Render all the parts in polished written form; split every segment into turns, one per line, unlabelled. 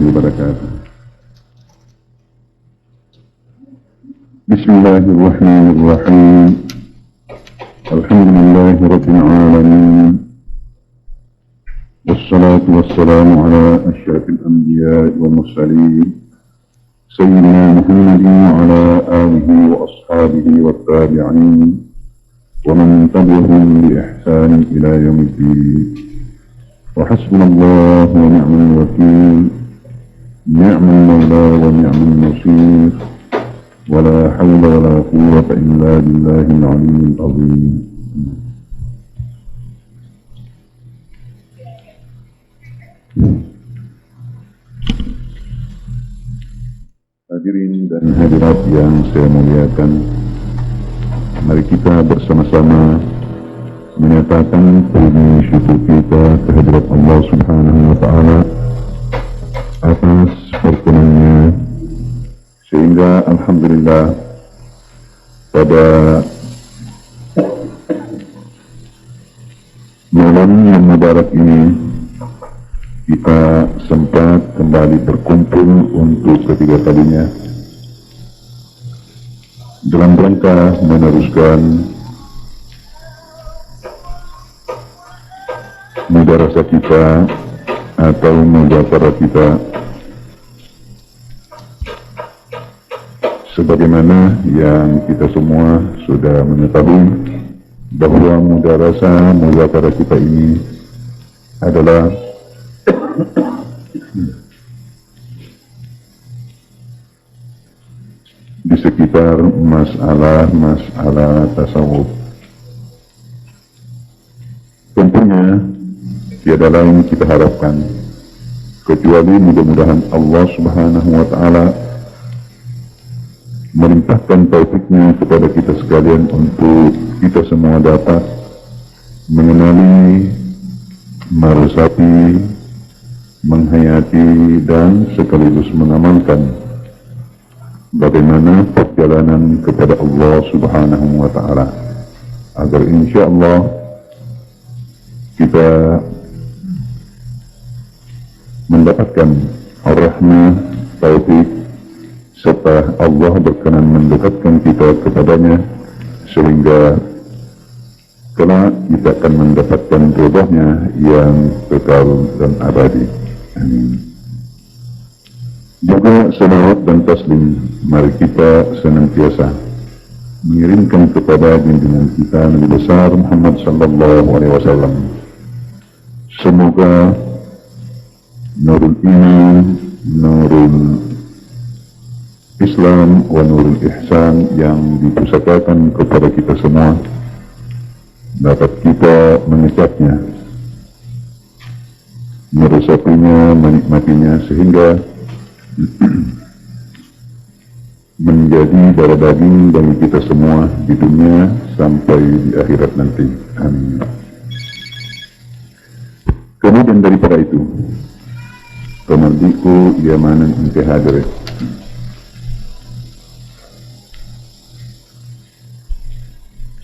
wabarakatuh. Bismillahirrahmanirrahim. Alhamdulillahi rabbil alamin. Wassalatu wassalamu ala asyrafil anbiya'i wal mursalin. Sayyidina Muhammadin wa ala alihi wa ashabihi wa tabi'in. Wa man tabi'ahum bi ihsan ila yaumiddin. وحسبنا الله ونعم الوكيل نعم المولى ونعم النصير ولا حول ولا قوة إلا بالله العلي العظيم. Hadirin dan hadirat yang saya muliakan, mari kita bersama-sama menyatakan puji syukur kita kehadirat Allah Subhanahu wa Ta'ala atas perkenannya, sehingga alhamdulillah pada malam yang mubarak ini kita sempat kembali berkumpul untuk ketiga kalinya dalam rangka meneruskan mudarasah kita atau muzakarah kita, sebagaimana yang kita semua sudah mengetahui bahwa muzakarah kita ini adalah di sekitar masalah tasawuf. Tentunya tiada lain kita harapkan kecuali mudah-mudahan Allah Subhanahu wa Ta'ala melimpahkan taufiknya kepada kita sekalian untuk kita semua dapat mengenali, meresapi, menghayati dan sekaligus mengamalkan bagaimana perjalanan kepada Allah Subhanahu wa Ta'ala, agar insya Allah kita mendapatkan rahmah, taufik, serta Allah berkenan mendekatkan kita kepadanya, sehingga kelak kita akan mendapatkan ridhonya yang kekal dan abadi. Amin. Juga salawat dan taslim mari kita senantiasa mengirimkan kepada junjungan kita Nabi besar Muhammad sallallahu alaihi wasallam. Semoga nurul iman, nurul Islam, wa nurul ihsan yang dipusakakan kepada kita semua dapat kita mengecapnya, meresapinya, menikmatinya, sehingga menjadi darah daging bagi kita semua di dunia sampai di akhirat nanti. Amin. Kemudian daripada itu, pemerdiku yamanan inti hadirin,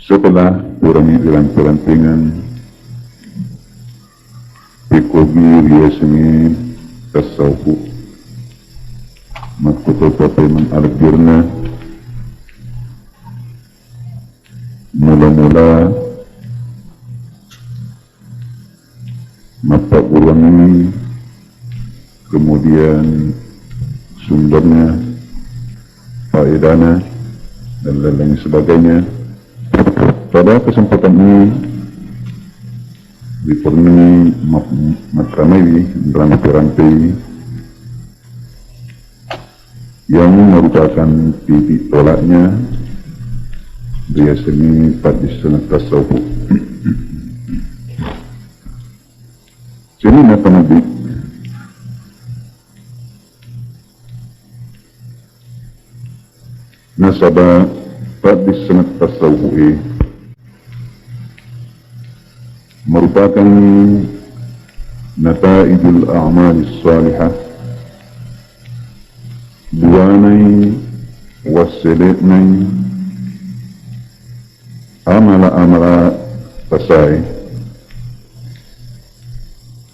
setelah kurangi pelantingan pikogi riasmi tasawuf makutotapay mengargirna mula-mula mapakurangi, kemudian sumbernya, faedahnya, dan lain sebagainya. Pada kesempatan ini dipurnami matramai dalam rantai yang merupakan titik tolaknya dia seni Padis tasawuf. Sini matematik nasabah Padis tasawuf merupakan nataijul a'malis salihah, buanai wasilitnai amala pasai,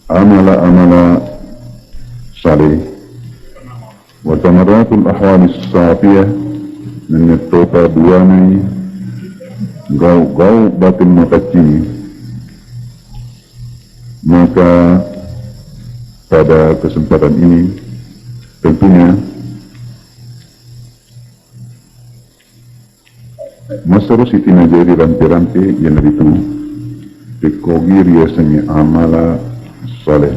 amala salih وثمرات الأحوال الصافية من التوبة دواني gau batin mataci. Maka pada kesempatan ini tentunya Masalah Siti Najari ranti-ranti yang itu dikogir biasanya amala saleh,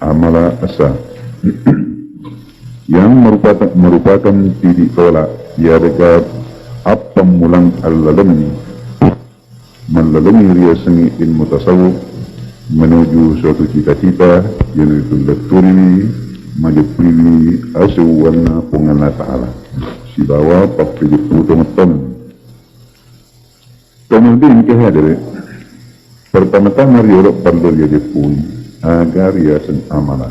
amala asa yang merupakan titik tolak ia dekat apa mulang al-lalami melalui riasani ilmu tasawuf menuju suatu cita-cita yang itu leturi majapuri asyuwana pengala ta'ala si bawa pakai putong-tong. Kemudian kehadiran pertama-tama riolok perlu dia pun agar riasan amala.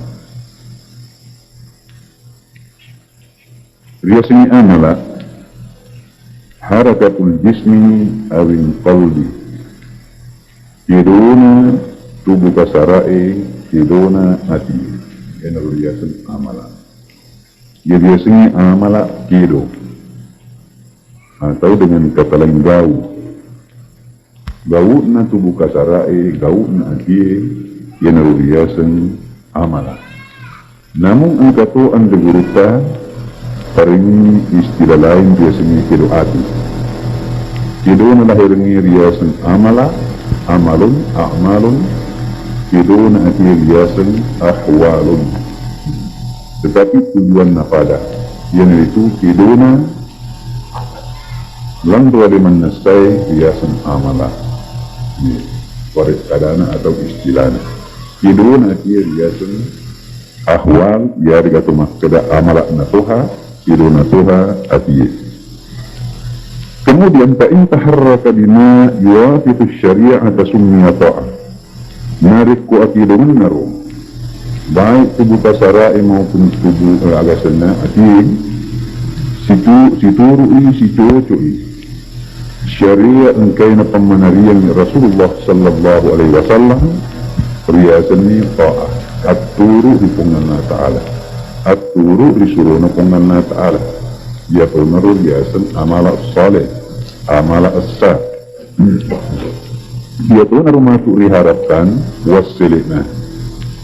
Riasan amala harakatul jismi awin qalbi kiduna tubuh kasarai kiduna hati yang riasan amala. Ya biasanya amala kido atau dengan kata lain gau na tubuh kasarai, gau na hati yang riasan amala. Namun angka tu anda guruta paring istilah lain biasanya kido hati. Kido na lahirnya riasan amala, amalun, a'malun, kido na hati riasan ahwalun. Tetapi tujuan na pada yang itu kido na lang waliman nasai riasan amala. Waris kadana atau istilahnya kido na hati riasan ahwal ya digatu makkada amala na tuha kido na tuha hati. Kemudian ta'in taharraka bima yuafitu syari'ata summiya ta'ah narikku akidun narum baik tubuh kasarai maupun tubuh agasanna hati situru'i sicucu'i syariat engkau na pemanarian Rasulullah sallallahu alaihi wasallam riasanni ta'ah at-turu di punganna ta'ala at-turu disuruh na punganna ta'ala ya punaru riasan amala salih amala as-sah ya punaru matu riharapkan wasilina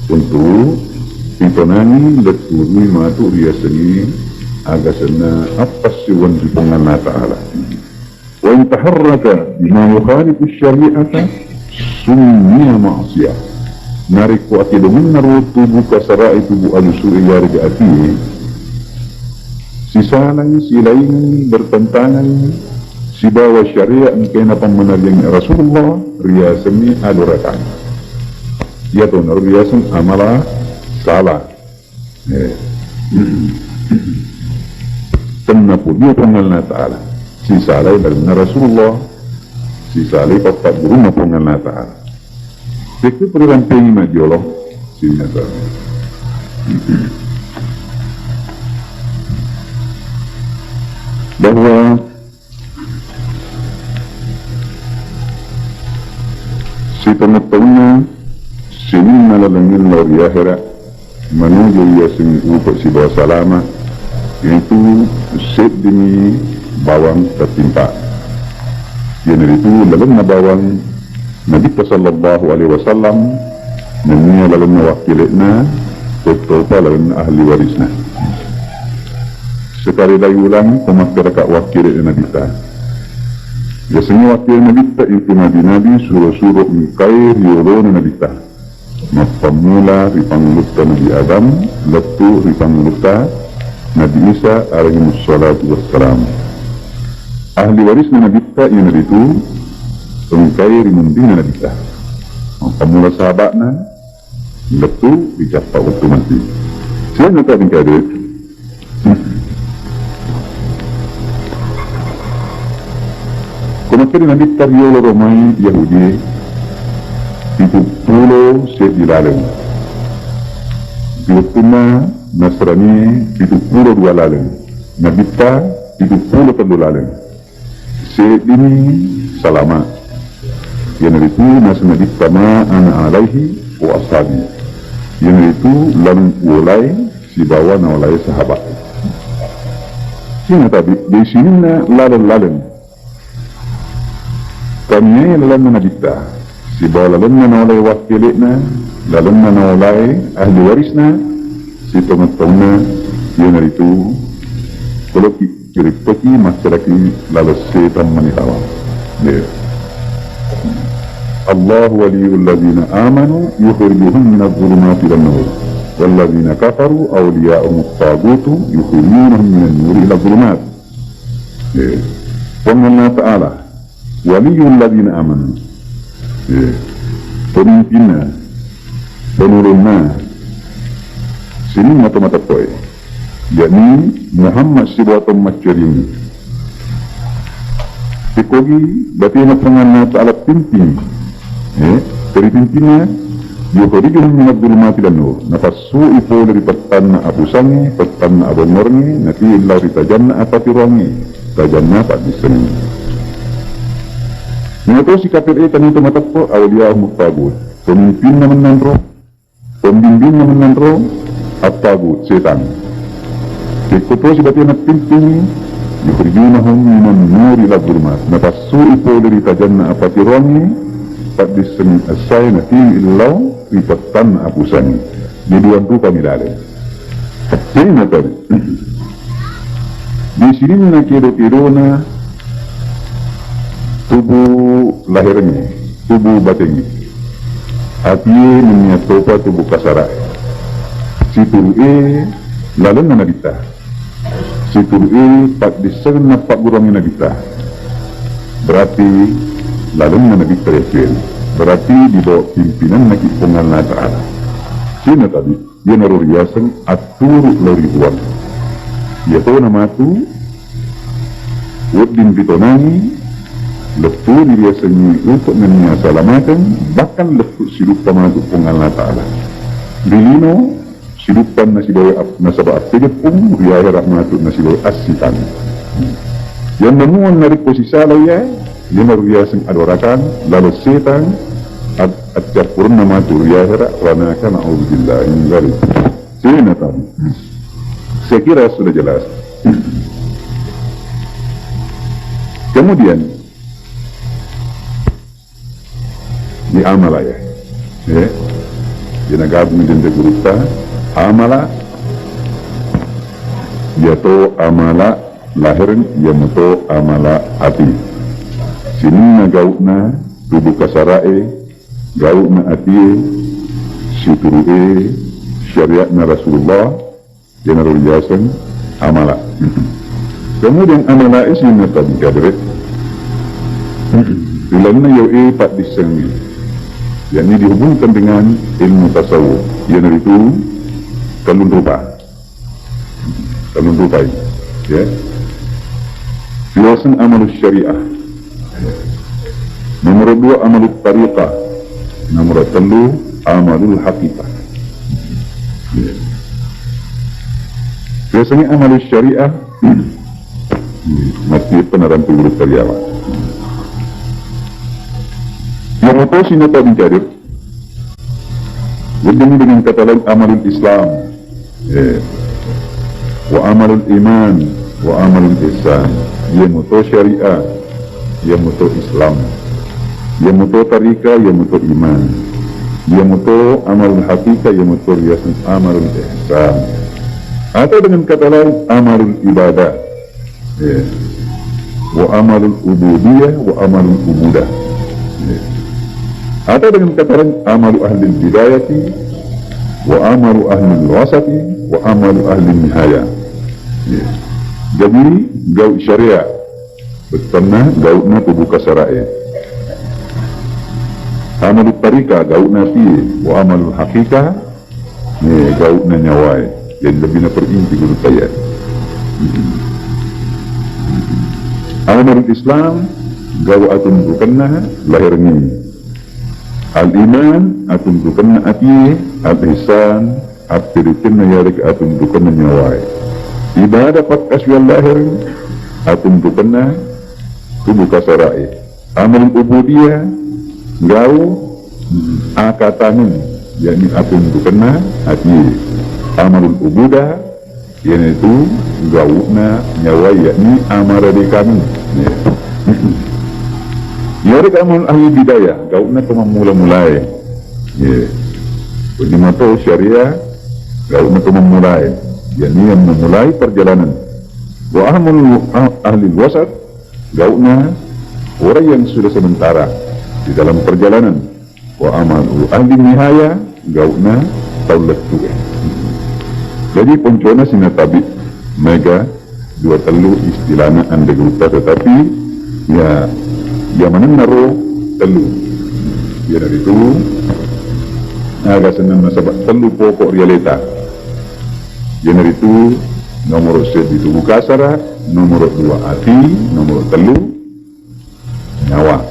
untuk pitonani leturi matu riasanni agasanna apasiwan di punganna ta'ala. وإن تحرك بما يخالف الشريعة سمي معصية narik ku akidumun naru tubuh kasarai tubuh alusuri yari ati sisanan silain bertentangan si bawa syariat kena pemenarian Rasulullah riasani alurakan yaitu naru riasan amala salah tenapu dia pengalna ta'ala si salai dalam Rasulullah si salai papat guru mapungan ta'ala itu perlampingi majioloh si nyata bahwa si pengetahunya sini malalangin lori akhirat menuju ia sini upah si bawa salama yaitu set demi bawang tertimpa. Yang itu dalam bawang Nabi sallallahu alaihi wasallam namanya dalam wakilnya total dalam ahli warisnya. Sekali lagi ulang pemakai wakil Nabi ta. Biasanya wakil Nabi ta itu Nabi suruh-suruh mengkair yolon Nabi ta. Mapamula ripangluta Nabi Adam, letu ripangluta Nabi Isa alaihi wassalatu wassalam. Ahli warisnya Nabi ta yang itu pengkair mundina Nabi ta. Pemula sahabatnya letu dicapai waktu mati. Saya nak tinggal dia. Kemudian Nabi ta yolo Romai Yahudi itu pulau sedilalang. Bilutuna Nasrani itu pulau dua lalang. Nabi ta itu pulau pendulalang. Ini salama yang itu nasnadi sama ana alaihi wa ashabi yang itu lalu ulai si bawa na ulai sahabat Sino tadi di sini na lalan kami lalan na nagita si bawa lalan na nawalay wakilit na lalan na nawalay ahli waris na si tumatong na yun na rito kalau kiriptoki masyarakat lalas setan manitawa Allah waliyul ladina amanu yukhrijuhum minadh dhulumati ilan nur walladzina kafaru awliya'uhum at-tagutu yukhrijunahum minan nuri ila dhulumat. Allah Ta'ala waliyul ladina amanu, pemimpinnya penurunnya sini mata-mata toy yakni Muhammad Sibuatum Masyari Pikogi berarti Allah Ta'ala pimpin dari pimpinnya yukhrijuhum minadh dhulumati ilan nur nafasu ipo dari petan abu sangi petan abu nurni nanti illa ritajanna apa tirangi tajanna tak diseni. Menurut si kafir itu itu matapo awliya'uhum at-tagut, pemimpin naman nandro, pembimbing naman nandro, at-tagut, setan. Ikuto si berarti anak pimpin yukhrijunahum minan nuri ila dhulumat nafasu ipo dari tajanna apa tirangi tak diseni asai nanti illau ripatan abu sani di dua rupa milale. Ini tadi di sini na kiro-kiro na tubuh lahirnya, tubuh batinnya hati menyatopa tubuh kasara si turu lalu na nagita si turu tak diseni napak burangnya nagita berarti lalu na nagita yakin berarti di bawah pimpinan nakipungan Allah Ta'ala. Sino tadi dia naruriyasan aturu loribuan yaitu nama itu Wadin Bitonani lepu diriasannya untuk menyasalamatan bahkan lepu silupan masuk pungan Allah Ta'ala dilino silupan nasi bawa nasabah at-tejepung riaya rahmatut nasi bawa as-sitan yang memuan narik posisi salaya dia naruriyasan adorakan lalu setan at-capurun nama itu riaya rahmatkan na'udzubillah ini dari sini tadi saya kira sudah jelas. Kemudian di amala ya ginagabong din sa guruta amala yato amala lahirin yamuto amala ati sinin na gaut na tubuh kasarae gaut na ati situru'e syariat na Rasulullah generalizasan amala. Kemudian amala isin na tadi kadret ilan na yung pat disengi yakni dihubungkan dengan ilmu tasawuf yang itu kalun rupa ya biasan amalus syariah nomor 2 amalul tariqah nomor 3 amalul haqiqah biasanya amalus syariah mati penaran turut karyawan yang itu sinata dikadir dengan kata lain amalul Islam wa amalul iman wa amalul ihsan yang itu syariah yang itu Islam yang itu tarika yang itu iman yang itu amalul haqiqah yang itu riasan amalul ihsan atau dengan kata lain amalul ibadah wa amalul ubudiyah wa amalul ubudah atau dengan kata lain amalu ahli bidayati wa amalu ahli wasati wa amalu ahli nihaya jadi gaut syariah bertanda gautnya tubuh kasarae amalu tarika gautnya fi wa amalu hakika gautnya nyawai jadi lebih na perinti guru saya amalu Islam gaut atun bukanna lahirnya al-iman atun dukanna ati al-ihsan at-tirikinna yarik atun dukanna nyawai ibadah pat aswal lahir atun dukanna tubuh kasarai amal ubudiyah gau akatanin yakni atun dukanna ati amal ubudah Yang itu gauna nyawa yakni amara di kami. Ya kamu ahli bidaya, gauna kau memulai. Ya. Di mata syariah, gauna kau memulai. Yakni yang memulai perjalanan. Wa ahli wasat, gauna orang yang sudah sementara di dalam perjalanan. Wa amalu ahli nihaya, gauna taulat tuh. Jadi poncona sinatabi mega dua telu istilahnya anda guta, tetapi ya mana naro telu ya dari itu agak senang nasabak telu pokok realita ya dari itu nomor set itu bukasara, nomor dua hati, nomor telu nyawa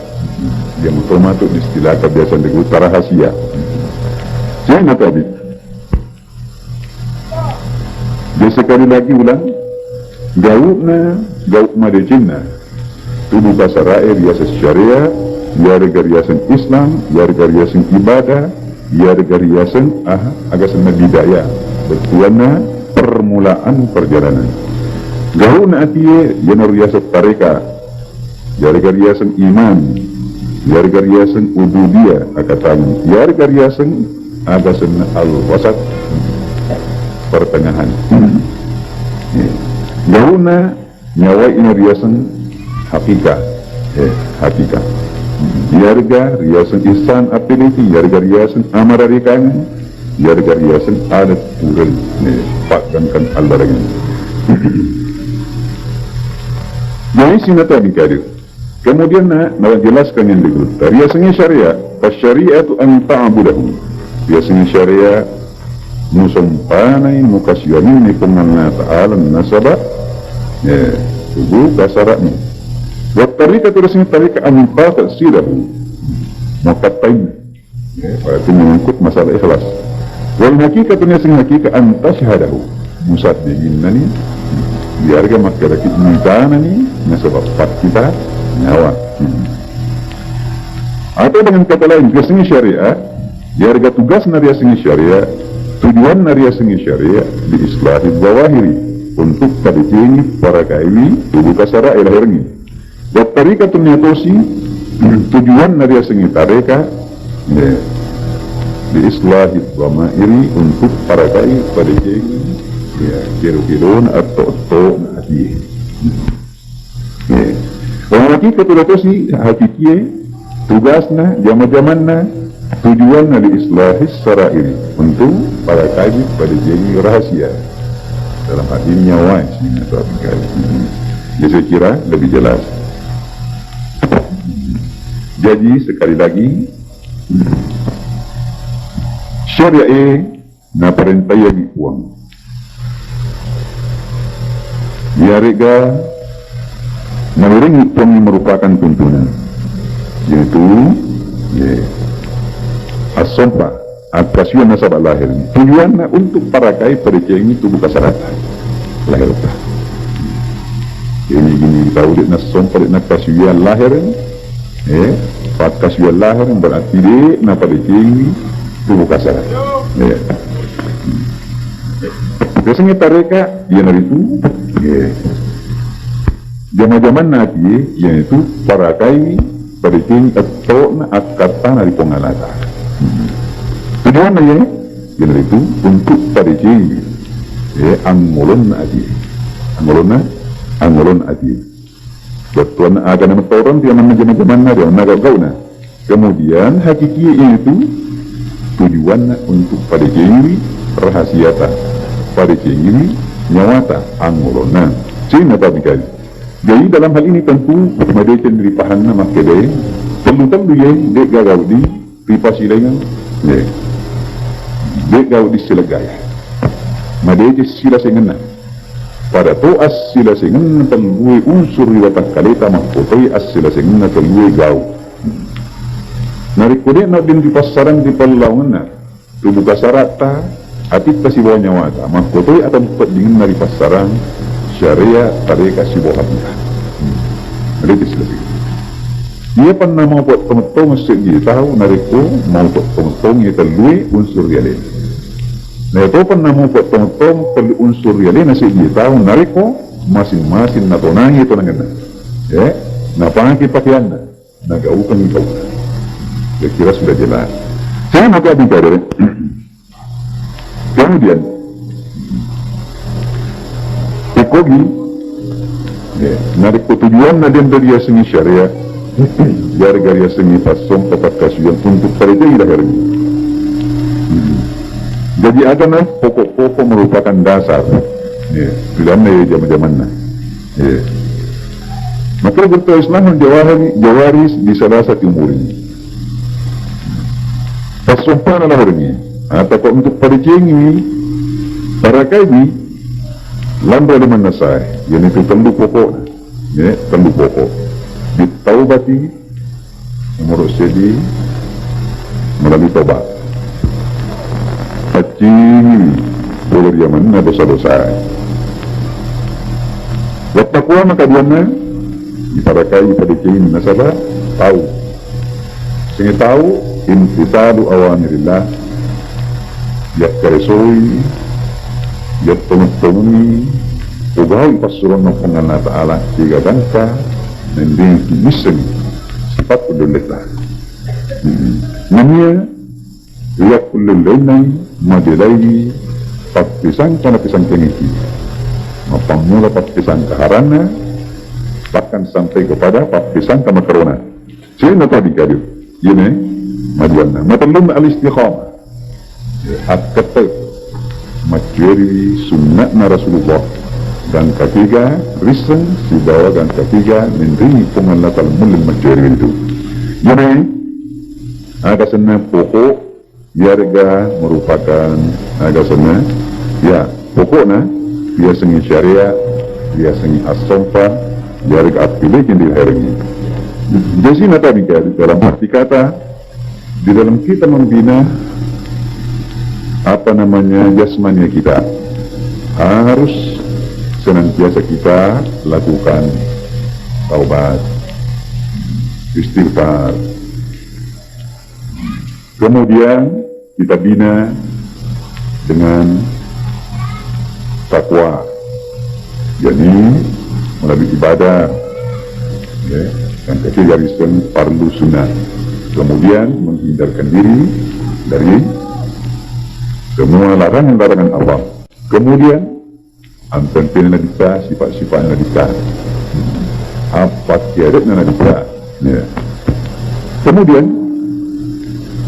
yang utama itu istilah kebiasaan diguta rahasia saya natabi. Dia sekali lagi ulang, gauk madejina, tubuh bahasa rakyat riasan syariah, yarga riasan Islam, yarga riasan ibadah, yarga riasan agasan bidaya, bertuana permulaan perjalanan. Gauk na atiye yana riasan tareka, yarga riasan iman, yarga riasan ubudiyah, akatan yarga riasan agasan al-wasat, pertengahan. Gauna nyawa ini riasan hakika, hakika. Yarga riasan ihsan ability, yarga riasan amararikan, yarga riasan adat pural, pakdankan Allah dengan. Jadi sinatabi kadir. Kemudian jelaskan yang digunakan. Riasannya syariah, fasyariatu an ta'budahu. Riasannya syariah musumpanay mukasyamin ni pengenal ta'ala nasabah tubuh kasaraknya wa tarika terusnya tarika ampa taksidahu makatain berarti mengikut masalah ikhlas wal hakikatnya sing hakikat antashhadahu musad diginnani biarga masyarakat mintanani nasabah pat kita nyawa atau dengan kata lain biasanya syariah biarga tugas nariasnya syariah tujuan nariasnya syariah diislahi zawahiri untuk tadikini para kaili tubuh kasara ilahirni dan tarikatun nyatosi tujuan nariasnya tareka diislahi zamairi untuk para kaili tadikini kiro-kiron atau hati orang hakikatun nyatosi hakikiyah tugasna jama-jamanna tujuan dari islahis sarairi untuk para kaji pada jadi rahasia dalam hal ini nyawa atau ya saya kira lebih jelas. Jadi sekali lagi syariah na perintah yang uang ya rega mengiringi uang yang merupakan tuntunan yaitu as-sompa kasihan nasabah lahir tujuannya untuk para kai periksa tubuh kasaratan lahir ini gini tahu dia nas-sompa dia kasihan lahir kasihan lahir berarti dia na periksa tubuh kasaratan biasanya tareka yang itu zaman-zaman nanti yang itu para kai periksa atau akatan dari pengalatan tujuan ya yang itu untuk pariji angolon adi betuan akan mentorong dia macam-macam dia nagagauna kemudian hakiki itu tujuan untuk pariji rahasiata pariji nyawata angolona sehingga tapi kali jadi dalam hal ini tentu mereka dipahami makanya perlu ya dek gagau di privasi dengan dek gau di sila gaya madege sila singena pada to as sila singena telui unsur riwata kaleta mahkotoi as sila singena telui gau narikode na din di pasaran di palawangan na tubuh kasarata atit kasi bawa nyawata mahkotoi atau tempat dingin nari pasaran syariah tareka si bawa hatilah madege sila singena dia pernah mau buat pemetong segi tahu nariko mau buat pemetong yang terlui unsur dia lain Nah itu pernah mau potong-potong perlu unsur yali nasi kita nariko masing-masing natonangi itu nangana. Ya, napangki pakaian na gaukan ikaw. Kira sudah jelas. Saya mau bicara. Kemudian ekogi ya, narik tujuan na din dari yasingi syariah gara-gara yasingi pasong papakasuyan untuk parita ilahirnya. Jadi agama pokok-pokok merupakan dasar ya, dalam zaman-zaman ya. Maka bertahu Islam jawaris di salah satu umur ini pasompan adalah orangnya atau untuk paricing ini para kaidi lambra liman nasai yang itu tentu pokok ya, tentu pokok ditaubati umur sedi melalui tobat pacing boleh yaman na dosa-dosa wattaqwa maka diana iparakai paricing nasaba tahu sehingga tahu imtithalu awamirillah yak karesoi yak tumut-tumuni ugaw ipasuran ng pangalan ta'ala tiga bangka nanding kimisang sifat ululita namanya yak ululaynay madilay pagpisang panapisang kengiki mapamula pagpisang kaharana bahkan sampai kepada pagpisang kamakarona sino tadi kadir yun majuanna matallun al-istiqamah at-kata majuri sunnah Rasulullah dan ketiga risan si bawah dan ketiga menri pengalat al-mulil majuri itu jadi ada sana pokok yarga merupakan ada sana ya pokoknya biasanya syariah biasanya as-sompa yarga at-pilih yang diharangi jadi nata dalam arti kata di dalam kita membina apa namanya jasmania kita harus senantiasa kita lakukan taubat istighfar kemudian kita bina dengan takwa yakni melalui ibadah ya, yang ketiga gariskan fardu sunnah kemudian menghindarkan diri dari semua larangan-larangan Allah kemudian ampen-pen nadita sifat-sifat nadita apa tiada nadita ya. Kemudian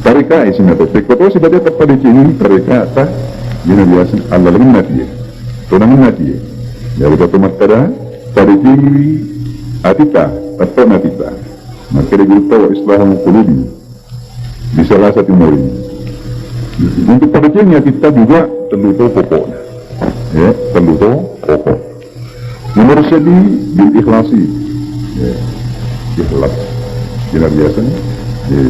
tarika isinya koto sebagai kepada sini tarika tak yana biasa Allah lebih mati tunangan mati ya udah tumatara tariki atika atau natita maka dia tahu Islam qulubi di salah satu umur ini untuk paricingnya kita juga perlu tahu pokoknya ya perlu tahu pokok nomor sedi bil ikhlasi ya ikhlas jenar biasanya ya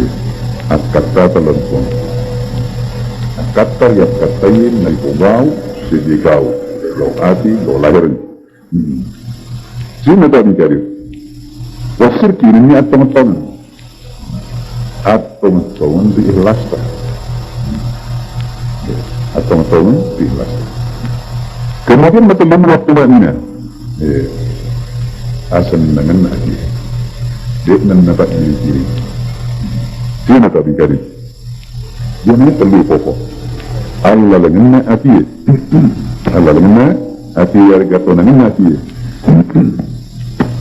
at-kata terlampun at-kata yang katain na ipugao sidigaw lo ati lo lahirin sino tadi karir wasir kirinya at-teman-teman diikhlaskan at-teman-teman diikhlaskan kemudian betul-betul waktu maknina asan dengan lagi dia mendapat diri sino tadi karir jadi perlu pokok Allah lengena ati Allah lengena ati yarga tonangin ati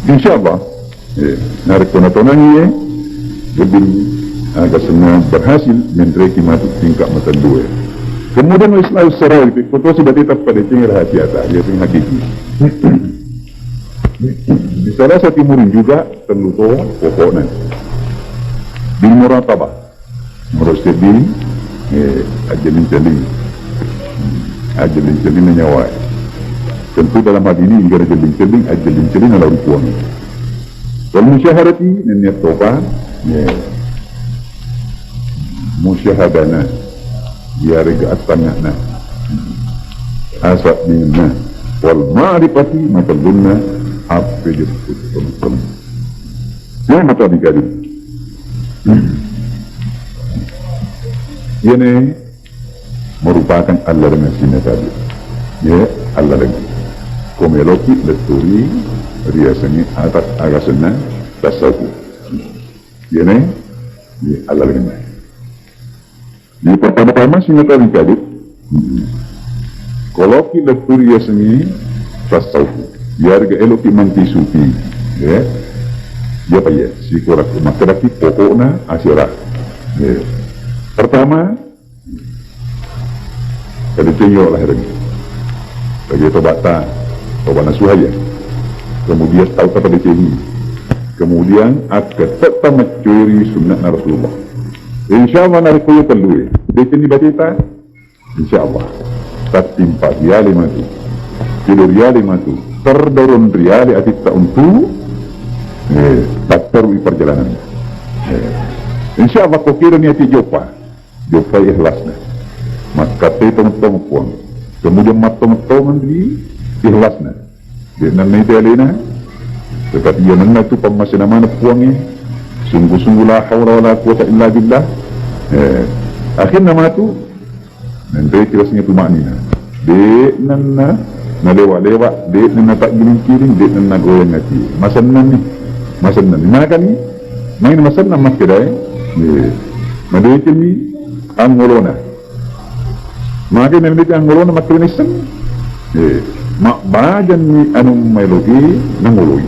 insyaallah narik tontonannya lebih agak senang berhasil meneriki masuk tingkat mata dua kemudian Islam serai foto sudah tetap pada tinggal hati atas dia yang hakiki di salah satu murid juga perlu tahu pokoknya bil muratabah merosedi ajalin nyawa tentu dalam hal ini jika ajalin adalah rukuan wal musyaharati niat tobat musyahadana ya rega at-tangana asab minna wal ma'rifati matallunna hafidh betul ya mata dikali ini merupakan Allah dengan sini tadi. Ya, Allah lagi. Komeloki leturi riasanya atas agak senang tasawu. Ya nih, ya Allah lagi. Di pertama-tama sini tadi tadi. Koloki leturi riasanya tasawu. Yarga eloki manti sufi. Ya, dia apa ya? Si korak masyarakat pokoknya asyirah. Ya. Pertama, kalau tengok lah hari bagi tobat nasuhaya, kemudian tahu kata diceri, kemudian akan tetap mencuri sunnah Rasulullah. InsyaAllah nari kuya perlu diceri batita, InsyaAllah tertimpa riali matu, tidur riali matu, terdorong riali atika untuk tak perlu perjalanan. InsyaAllah kau kira niati jopa ikhlasnya, maka teman-teman puang. Kemudian matang-matangan di ikhlasnya. Dia nanti alina, tetapi dia nanti tu pemasin mana puangnya, sungguh-sungguh la hawla wa la quwwata illa billah. Akhirnya matu, nanti kirasnya tu maknina. Dia nanti lewat-lewat, dia nanti tak giling-giling, dia nanti goyang hati. Masanan ni, mana kan ni? Main masanan mak kedai. Madai ni angolona. Maka nanti angolona mak kedai sen. Mak bajan ni anu melogi nangoloi.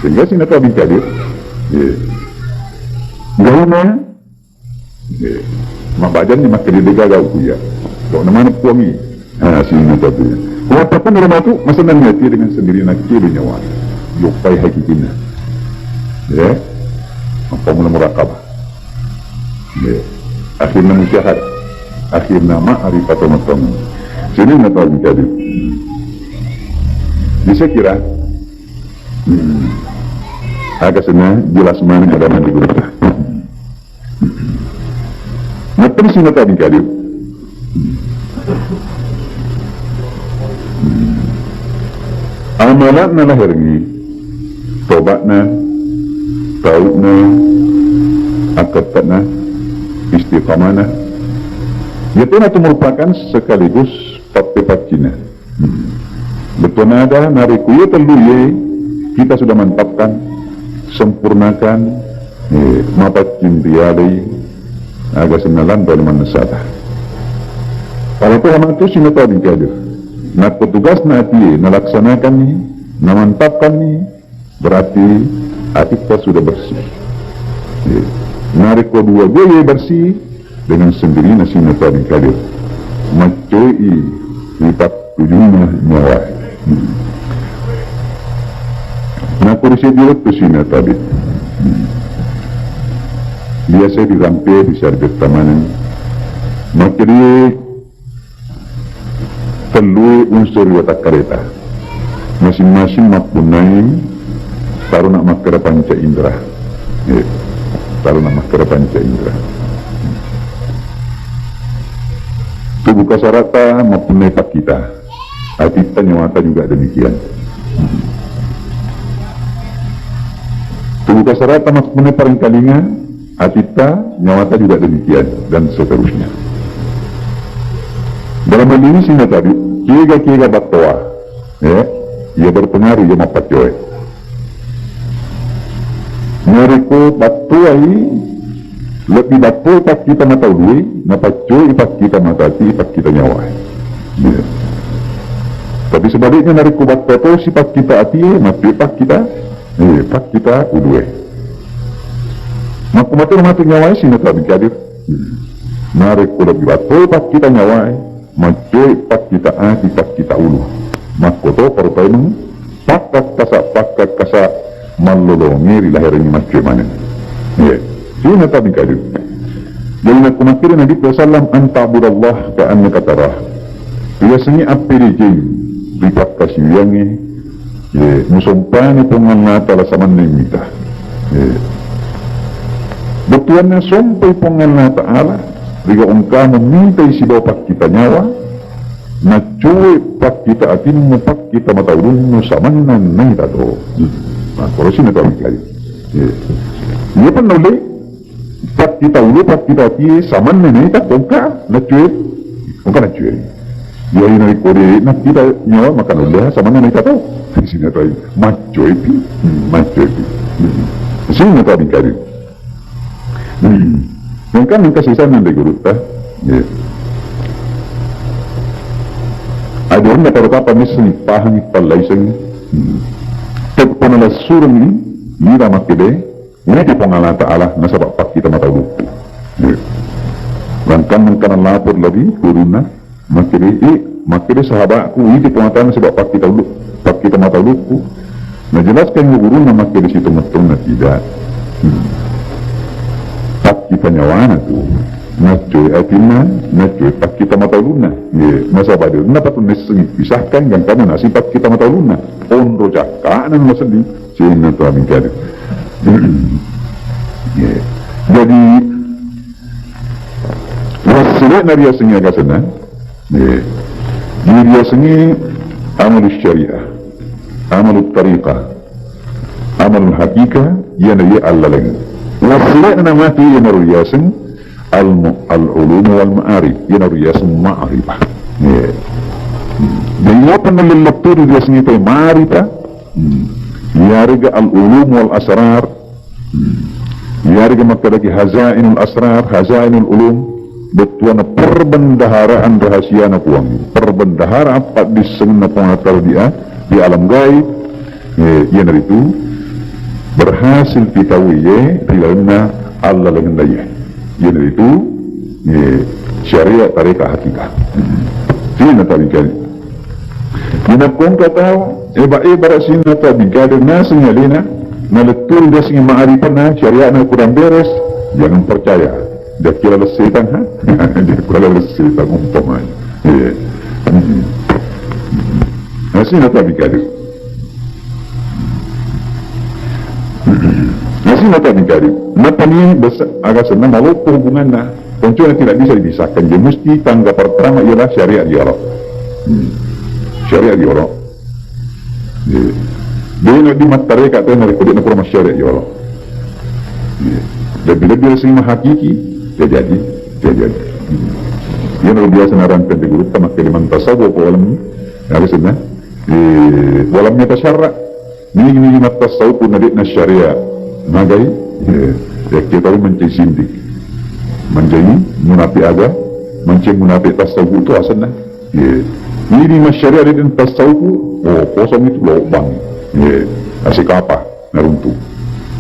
Sehingga sini tu abis kadir. Gahuna. Mak bajan ni mak kedai gagal kuya. Kalau nama nak puangi. Sini tu tu. Walaupun orang tu masanan hati dengan sendiri nak kiri nyawa. Lupai hakikinya. Apa mula murakabah. Akhirnya musyahadah, akhirnya ma'rifat teman-teman. Sini nak tahu jadi. Bisa kira agak senang jelas mana ada nanti berita. Nanti sini nak tahu jadi. Amalan na lahir ni, tobat na, tahu na, akad na, istiqamah. Itu nanti merupakan sekaligus pat Cina. Betul ada nariku ya terluye kita sudah mantapkan, sempurnakan mata cindriali agak senalan dalam manusia. Kalau Tuhan itu sini tahu dikadir. Nak petugas nanti nalaksanakan ni, namantapkan ni, berarti hati kita sudah bersih. Narik kedua gue bersih dengan sendiri nasi nata dikadir. Macoi lipat tujuhnya nyawa. Nak kursi dia tu sini tadi. Biasa dirampir di syarikat tamanan. Maka dia perlu unsur watak kereta. Masing-masing mapunai taruh nak makara panca indera. Taruh nak makara panca indera. Tubuh kasarata mapunai pak kita. Atita nyawata juga demikian. Tubuh kasarata mapunai parangkalinga. Atita nyawata juga demikian. Dan seterusnya. Dalam hal ini sehingga tadi kiega batoa, ia berpengaruh ia mapatyoy. Mereka batoa ini lebih batoa pak kita mataului, napatyoy pak kita matati pak kita nyawa. Tapi sebaliknya mereka batoa si pak kita ati, mati pak kita udue. Maka mati nyawa sehingga tadi kadir. Mereka lebih batoa pak kita nyawa. Macoi pak kita ati pak kita ulu makoto parupainu pakat kasa malolongeri lahirnya macoi mana sini tabi kadu jadi nak kumakirin Nabi Sallam anta'budallah ka'annaka tarah biasanya apa dijin lipat kasiyangnya musumpani pengangata lasaman nimita betuannya sampai pengangata Allah jika engkau meminta isi bawa pak kita nyawa, nak cuy pak kita atin pak kita mata ulun saman nai tato. Nah, kalau sini tahu lagi. Ia pun boleh pak kita ulu pak kita atin saman nai tato engkau nak cuy bukan cuy. Dia ini kore nak kita nyawa makan udah sama mana kita tahu. Di sini tahu maco itu, Di sini tahu dikari. Mungkin yang kasih nanti guru ta. Ada orang nak apa mesti paham palai sini. Tapi pernah surung ni, mira makide, ini di pengalaman Allah nasabak pak kita mata lupa. Langkan lapor lagi kuruna makide sahabatku ini di pengetahuan sebab pak kita mata lupa. Nah jelaskan yang guru nama makide situ betul tidak. Pak kita nyawana tu, nacoy atina, nacoy pak kita mata luna. Masa badir, kenapa tu neseng pisahkan yang kamu nasi pak kita mata luna. Ondo jaka nan masali, sehingga tu amin kade. Jadi wasilah nariya sengi agak senang. Nariya sengi amal syariah, amal tariqah, amal hakika, ia nariya al-laleng. Wasilah nama tu ia nariya sengi al-ulum wal-ma'arif, ia nariya sengi ma'arifah. Dan ia pernah lelaktur dia sengi tu ma'arifah, ia riga al-ulum wal-asrar, ia riga makadaki hazainul asrar, hazainul ulum, betuan perbendaharaan rahasia na puang perbendaharaan apa di senna pengatal dia di alam gaib ia dari itu berhasil ditawiye rilana Allah legendaya ia dari itu syariat tarikah hakikah sina tabikali minapkong kataw ibarat sina tabikali na sinyalina na letul dia singi ma'arifan na syariat na kurang beres jangan percaya. Dia kira setan, ha? Dia kira setan umpamanya. Nasi nata bikari. Nasi nata bikari. Nata ni agak senang malu hubungan na. Tentu tidak bisa dipisahkan. Dia mesti tangga pertama ialah syariat dialog. Syariat dialog. Dia nak dimatare kata nak rekodi nak kurang syariat dialog. Dan bila dia sering hakiki. Jadi yang luar biasa narangkan di guru sama kalimat tasawuf walam harus na walamnya tasyarra ni kalimat tasawuf pun nadikna syariah magai kita mencari sindik menjadi munafik aga mencari munafik tasawuf itu asalnya ini masyariah dan tasawuf kosong itu lubang asik apa naruntuh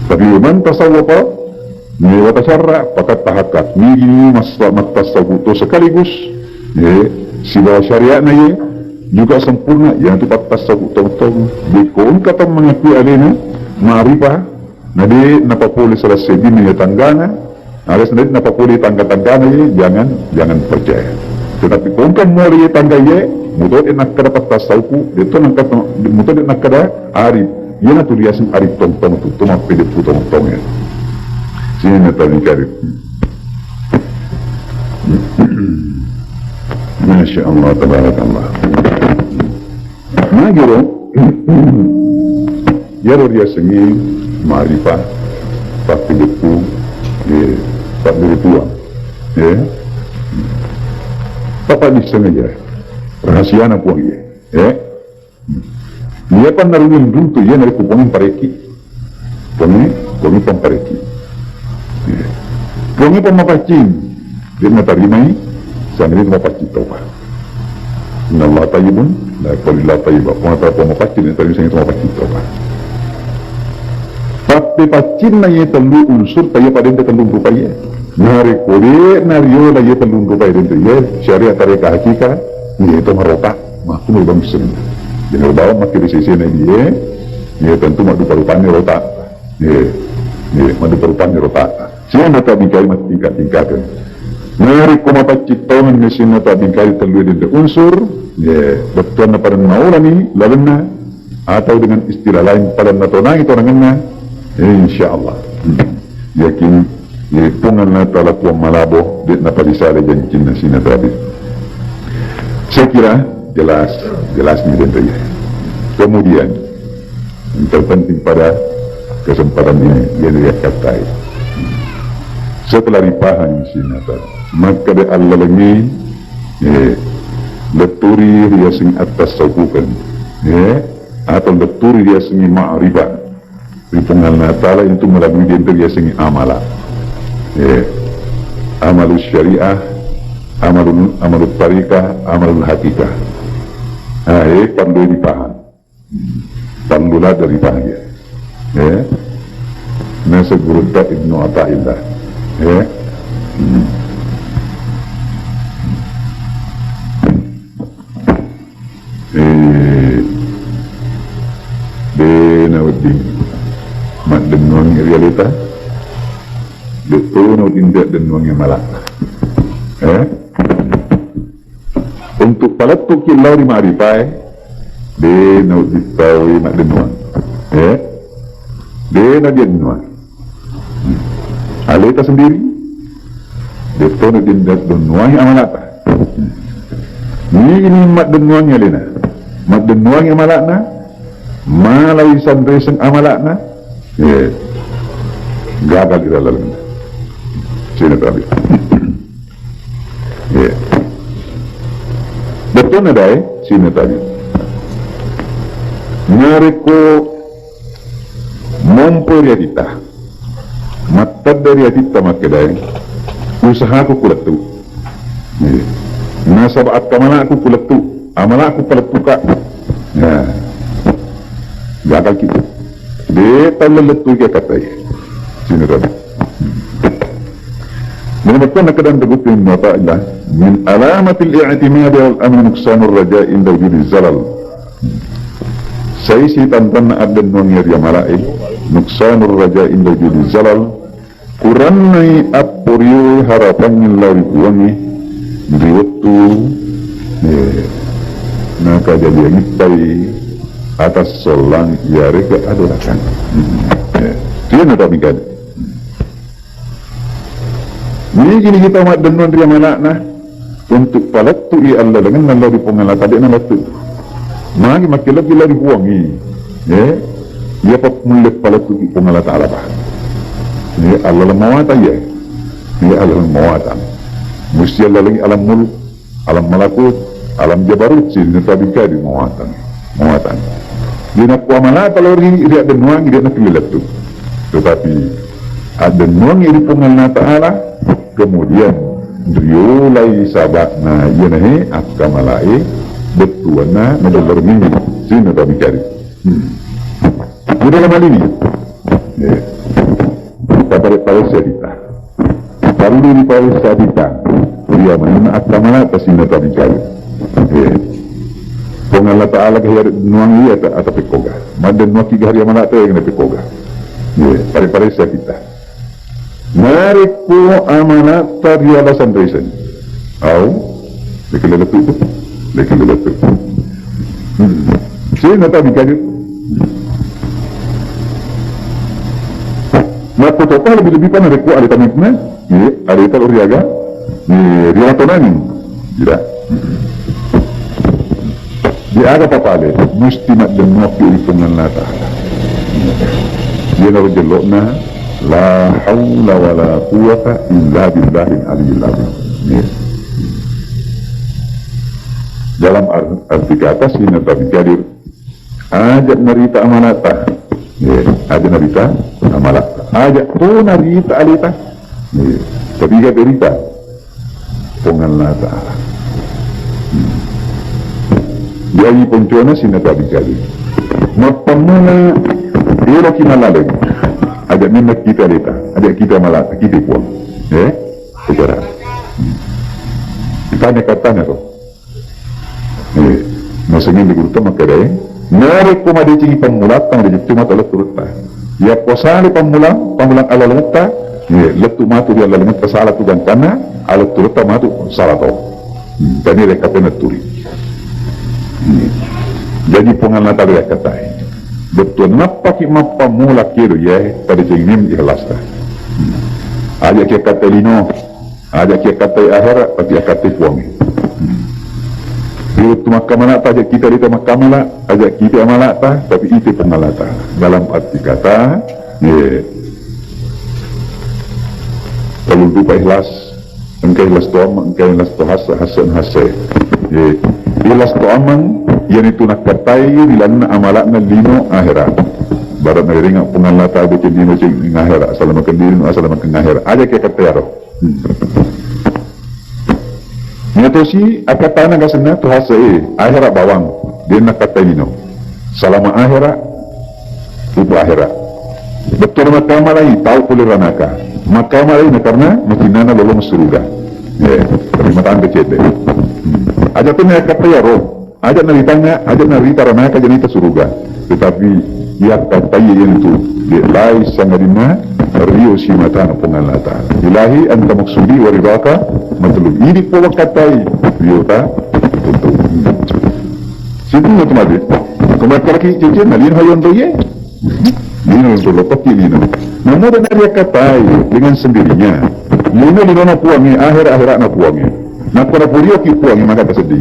tapi man tasawuf ni wata syarra pakat tahakat ni masalah tasawuf itu sekaligus si bawa syariat na juga sempurna yang itu pat tasawuf tahu bikon kata mengakui alena ma'rifah nadi napapuli selesai bini tanggana ada sendiri napapuli tangga-tanggana jangan percaya tetapi kung kan muli tangga mudah nak kada pat tasawuf itu mudah nak kada arif yana tu riasan arif tong-tong tu mapilih tong-tong sini nata bikari. Masya Allah, tabarakallah. Magiro, yaro dia sengi ma'rifah, pak pilipu, pak diritua, papa di sengaja, rahasia na puang dia pan narungin dulu ya nari kupongin pareki, pongi pampareki. Pongi pamapacin, dia natarimai, sangat mapacin tauba. Inna Allah tayyibun, la yaqbalillah tayyiba. Pengatawa pamapacin, natarimai sangat mapacin tauba. Tapi pacin na ye telu unsur, tayo pa din telu rupaya. Nari kore, nariyo la ye telu rupaya din tayo. Syariat tarika hakika, ni itu marota, mahkumul bangsin. Jadi bawa makin sisi na ye tentu madu parupani rota. Madu parupani rota. Siya nata bingkai mat tingkat-tingkatan. Nari kumapacitaw ng siya nata bingkai telu din unsur, betul na parang maulani, laban na, atau dengan istilah lain pada natonang ito na insyaallah yakin pungan na talapuang malabo di napalisali janjin na sinasabi. Saya kira jelas ni dan tanya. Kemudian yang terpenting pada kesempatan ini yang dia katai setelah dipahami sinata maka dia Allah lagi leturi dia sing atas saukukan, atau leturi dia sing ma'rifah. Pengalna ta'ala itu melalui dia sing amala, amalul syariah, amalul tarikah, amalul hakikah. Pandu dipaham, pandulah dari bahagia. Nasa Gurudda Ibnu Atta'illah. Nawuddin mak denuang realita betul nawuddin denuang yang malak. Untuk palatu kilau di ma'rifai de nawuddin tawi mak denuang. De nawuddin denuang alita sendiri betul nawuddin denuang yang malak. Ini mak denuang yang lena, mak denuang yang malakna malai sandrasan amalakna, gagal di dalam sini tadi. Betul nada sini tadi. Nariko memperlihatita, mata dari hatita makadai, usaha aku kulatu. Nasabat kamala aku kulatu, amala aku kulatuka. Gagal kita. Dia talaletu ke katai. Sini tadi. Menyebabkan keadaan tegutin mata Allah min alamatil i'timad wal amn nuksanur raja inda wujud zalal. Saya si tantan ada nuangnya dia malai nuksanur raja inda wujud zalal. Kuranai apurio harapan yang lari kuangi di waktu nak jadi ngitai atas solang ya reka adolakan. Dia nak mikir. Ini gini kita mak denon dia malakna untuk palatu i Allah dengan Allah di pengala tadi nak latu. Magi makin lagi lari buangi. Dia pak mulai palatu i pengala Taala bah. Allah lemawatan ya. Dia Allah lemawatan. Mesti Allah lagi alam mulk, alam malakut, alam jabarut sih natabika di mawatan. Dia nak kuamala kalau dia ada nuang dia nak kelilap tu. Tetapi ada nuang yang dipengalna Ta'ala kemudian diulai sabakna ia nahi akamalai betuana mendalam mimpi sini tak mikari. Di dalam hal ini pada sedita perlu dipakai sedita dia mana akamala kasih tak mikari. Kung Allah Ta'ala kahir nuang iya atau pekoga madan nuang kiga hari amanat yang na pekoga pare-pare sa kita nariko amanat dia alasan reason lekilalato siya natabi ka dito napotopal lebih-lebih pa na reko alita mitna alita uriaga riyato namin tidak. Di ada papale mesti nak dengar kehitungan Allah Ta'ala. Dia nak jelokna la haula wala quwata illa billahil aliyyil azim. Dalam arti kata sini tapi kadir ajak narita amanata. Ajak narita amanata. Ajak tu narita alita. Tapi dia berita pengen Allah Ta'ala. Jadi pencuana sinatabi kali. Mapamuna dia lagi malaleng. Ajak minat kita leta, ajak kita malat, kita puang. Sejarah. Tanya katanya tu. Masanya di guru maka dah. Narik kumadi ciri pemulatang dia cuma tak letu letak. Ya posali pemulang Allah letak. Letu matu dia Allah letak salah tu dan kana, alat tu letak matu salah tu. Tadi mereka pernah turi. Jadi pengalat dia kata betul napa ki mapa mula kiro ya pada jengim ikhlas dah. Ajak dia kata lino, ajak dia kata akhirat, pasti kata puang. Dia tu makamala ajak kita di makamala, ajak kita amala tapi itu pengalata. Dalam arti kata, kalau lupa ikhlas, engkau ikhlas tu am, engkau ikhlas tu hasan. Ilas to amang yan itu nakatay ilan na amalak na lino ahera. Barat na ringa pungalata do kin dino cing ahera asal makan lino asal makan ahera. Aja kaya katayaro. Nito si akatana kasana to hasa ahera bawang dia nakatay lino. Salama ahera itu ahera. Betul makamalay tahu kuliranaka. Makamalay na karena makinana lolong suruga. Tapi mataan kecil deh. Aja tu nak kata ya roh, aja naritanya, aja narita ramai kaja nita suruga. Tetapi ia kata yang itu dilai sangadina rio si mata napungan lata. Ilahi anta maksudi waridaka matlub. Ini pola katai rio ta untuk. Situ nggak mati. Kemarin lagi cincin nalin hayon tu ye. Lino untuk lepas lino. Namun dan dia katai dengan sendirinya. Lino na puangnya akhir-akhirat na puangnya. Nak pada purio ki puangnya maka tersedih.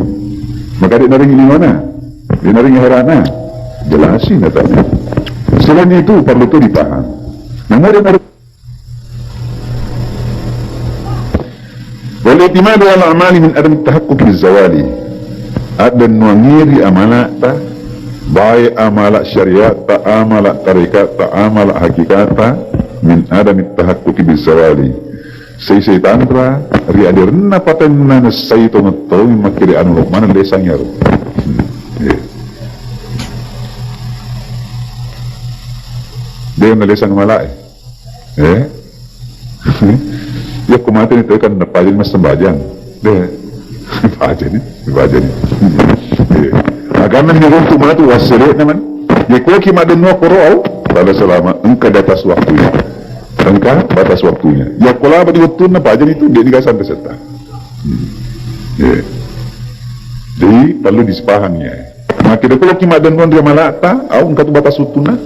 Maka dia naring lino na. Dia naring akhirat na. Jelasin katanya. Selain itu perlu tu dipaham. Namun dia naring wal-i'timadu ala amali min adam tahaqquq bizawali. Ada nuangiri amanat ta baik amalak syariat tak amalak tarikat tak amalak hakikat tak min adam tahaqquq bizawali. Say tantra ri adirna patenna nasayto ngatto makiri anu mana lesanya ro. Dia na lesang malai. Ya kumati nito kan napalin mas sembajang. Deh. Baca ni. Agama ni orang tu mana tu wasilat naman. Dia kau ki madan no koro pada selama engkau batas waktunya. Engkau batas waktunya. Ya kalau apa di waktu na baca itu dia digasan peserta. Jadi perlu disepahaminya. Maka dia kalau ki madan no dia malata, au engkau tu batas waktunya.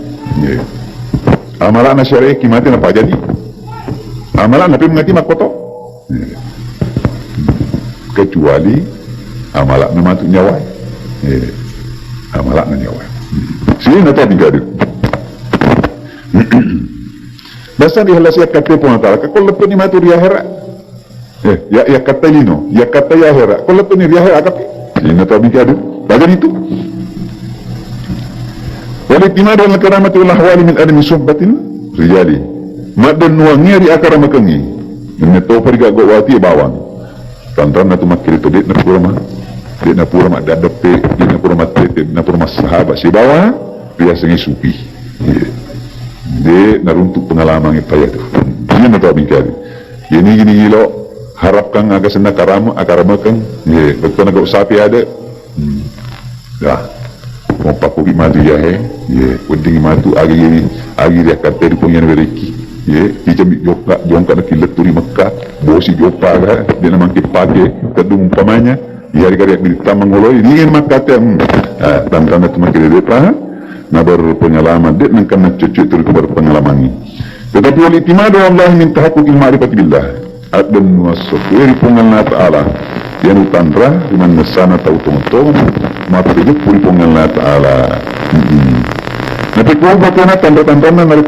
Amalan syariah ki mati na baca ni. Amalan nabi mengati makoto. Kecuali amalak na matu nyawa. Amalak na nyawa. Sini na tabi gadu. Basta di halasya kate po natala. Kalau lepas ni matu riahera. Ya kata lino. Ya kata yahera. Kalau lepas ni riahera kapi. Sini na tabi gadu. Bagan itu. Wal-i'timadu ala karamati wal ahwali min adami suhbatin rijali. Madan nuangnya di akar makangi. Meneto pergi gak wati bawang. Tantan na tu makir itu dia nak pura mah. Dia nak pura mah dadape, dia nak pura mah tete, dia nak pura mah sahabat si bawah biasanya supi. Dia nak untuk pengalaman itu ya tu. Dia nak tahu bingkai. Ini gini gilo harapkan agak senda karama makan. Betul nak sapi ada. Dah. Mau pakai madu ya penting madu agi dia kata dia punya beriki. Dia jongkak nak kilat turi Mekah, bosi jopa lah, dia nak mangkit pakai kedung umpamanya, hari-hari yang ditamang ngoloi, ini kan makata, tanda-tanda tu makin dia nak berpengalaman, dia nak kena cucu itu berpengalaman ini. Tetapi wal-i'timadu Allah min tahaqquqil ma'rifati billah, dan wasafiri pungalna ta'ala, yang utandra, di mana sana tahu tong-tong, maka hidup puri pungalna ta'ala. Tapi kau bagaimana tanda-tanda dari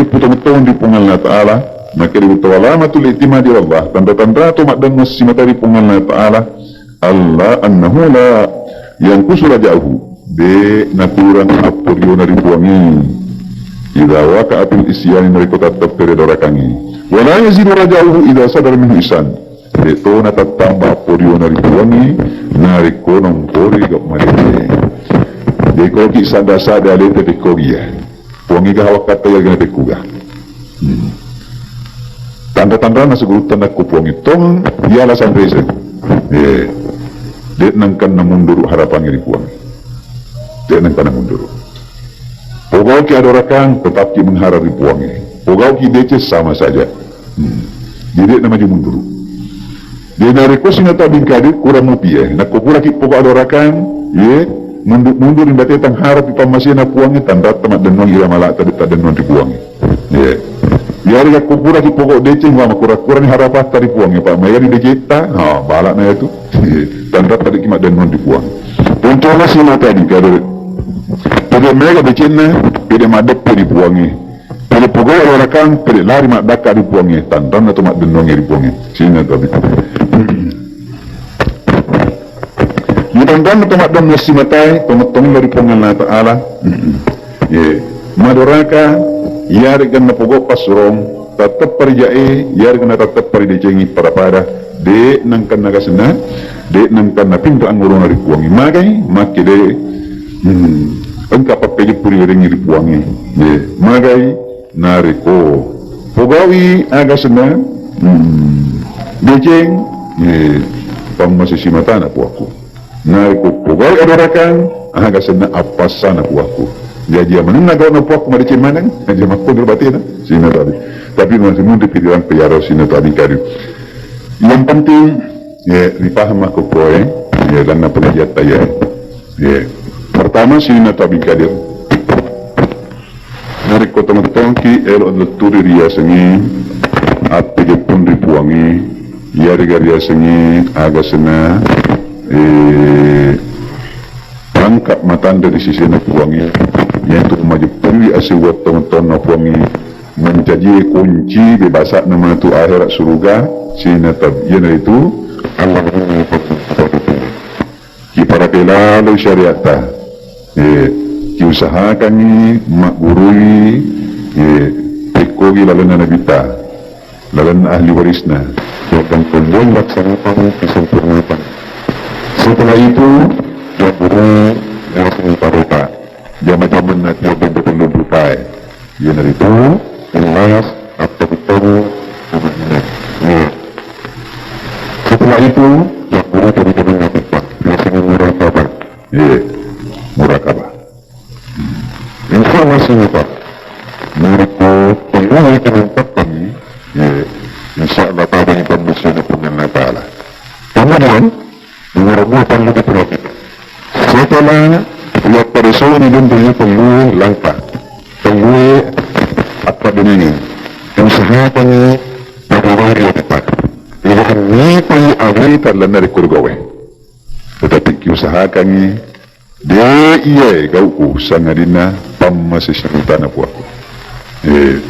putong-putong di pungalna ta'ala, maka diutawalamatul i'timadi Allah, tanda-tanda atau makdan masimata di pungalna ta'ala, Allah annahu la yang kusura jauh, de naturan apurio nari buangi, idha waka'atil isyani nari kota tetap dorakangi, wala yazidu rajauhu idha sadar minhu isan, itu natatamba apurio nari buangi, nari konong pori gak malite. Dia kau ki sada-sada le te kogia. Puangi ka hawak kata ya gana pekuga. Tanda-tanda na siguro tanda ko puangi tong ialah sampai sen. Dia nangkan na munduru harapan ni puangi. Dia nangkan na munduru. Pogau ki adorakan tetap ki mengharap di puangi. Pogau ki dece sama saja. Dia na maju munduru. Dia dari ko sinata bingkadi kurang mupi nak ko pura ki pogau adorakan mundur yang berarti tang harap ipa masih nak puangnya tanda tamat denong ira malak tadi tak denong dipuangnya. Biar ya kupura ki pokok deceng wama kura-kura ni harapah tadi puangnya pak mayar di deceta, balak na itu tanda tadi kimat denong dipuang. Untunglah si mata di kada. Pada mereka decena, pada madep dipuangnya. Pada pokok orang pada lari mak dakar dipuangnya, tanda na tamat denong dipuangnya. Sini tadi. Kita Tondang tomat dom nasi matai, tomat dari pengen Allah Taala. Madoraka, ya dengan napogok pasurong, tetap perjai, ya dengan tetap perdicengi pada de nangkan nagasena, de nangkan na pintu angurong dari puangi, makai de, engkau pakai puri ringi di puangi, magai nariko, pogawi agasena, deceng, pamasisi mata na puaku. Nariko pogawi adorakan, agasena apa sana puaku. Jadi mana nagaw na puak kumarikin manang, jadi makko berbati na, sina tadi. Tapi masih mudah pilihan peyaro sina tadi kari. Yang penting, dipaham aku poe, dan apa dia tanya. Pertama sina tadi kadir. Nariko teman-teman ki elo adalah turi ria sengi, ati pun dipuangi, ya ria sengi agasena, angkat matanda di sisi na puangi, yaitu maju puri asiwat teman-teman na puangi menjadi kunci bebasak nama tu akhirat surga sina tabiyan itu Allah para kelalo syariat ta kiusahakan ni makgurui pekogi lalan na nabita lalan na ahli warisna dan pembuat laksanakan kesempurnaan. Setelah itu jaburu yang sementara zaman-zaman na betul lupai yan itu ilas atau betul setelah itu jaburu teman-teman ngapain biasanya murakabah murakabah informasi apa mereka pengguna kenapa kami insyaAllah tabang permusuh pengenal ta'ala kemudian mengerebutan lebih berarti setelah lihat pada soal ini tentunya pengguna langkah pengguna apa ini usahakan berwari tepat ilahan ni pay agri talan na rekurgawe tetapi kiusahakan ni dia iya kau ku sangadin na pamasisimutan na po ako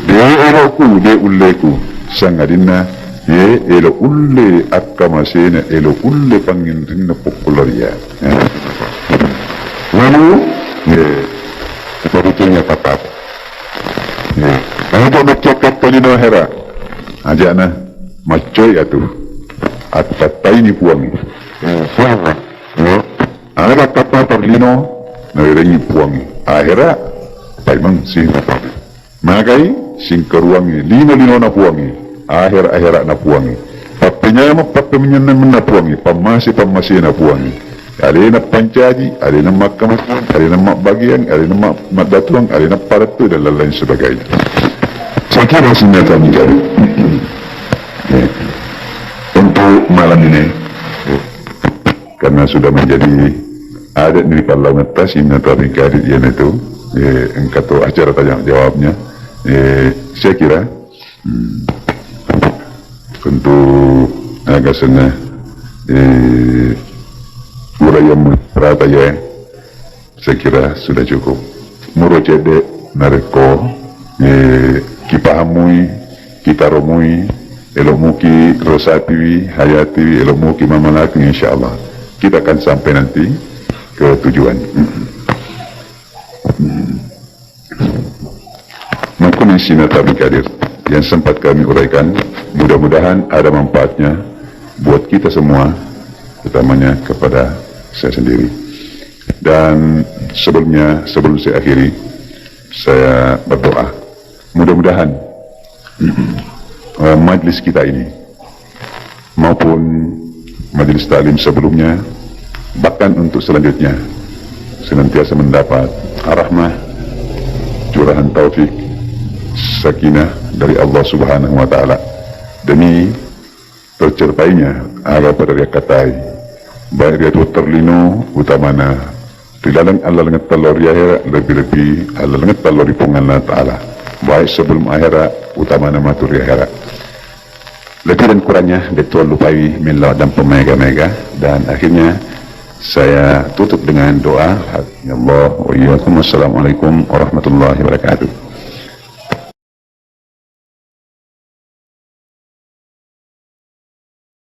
dia araw ku dia ulle ku sangadin na elo ulle akamasina elo ulle panginrin na popularya lalu sepertinya tepat kalau bercakap tadi no hera aja na macoy atuh at patay ni puangi akhirnya kata terlino nariringi puangi akhirnya paimang sina tabi magai singkaruangi lino na puangi akhir na puangi papinya menyenan na puangi pamasi na puangi alina pancaji alina makamasan alina makbagian alina makdatuang alina paratu dan lain sebagainya. Saya kira senjata menjadi untuk malam ini karena sudah menjadi adat di parlamen atas ini tadi karir yang itu engkau acara tanya jawabnya saya kira untuk agak senang uraian rata ya saya kira sudah cukup muro cede nareko kipahamui kita romui elomuki rosatiwi hayatiwi elomuki mamalaki insyaallah kita akan sampai nanti ke tujuan. Mungkin sina tabi kadir yang sempat kami uraikan mudah-mudahan ada manfaatnya buat kita semua utamanya kepada saya sendiri. Dan sebelum saya akhiri saya berdoa mudah-mudahan majlis kita ini maupun majlis ta'lim sebelumnya bahkan untuk selanjutnya senantiasa mendapat rahmah curahan taufik sakinah dari Allah Subhanahu wa taala demi tercapainya ala pada katai baik dia terlino utamana dilalang Allah lengat talor ya lebih-lebih Allah lengat talor di Allah taala baik sebelum akhirat utamana matur ya akhirat lebih dan kurangnya betul lupai minlah dan pemega-mega dan akhirnya saya tutup dengan doa ya Allah wa iyyakum wassalamualaikum warahmatullahi wabarakatuh.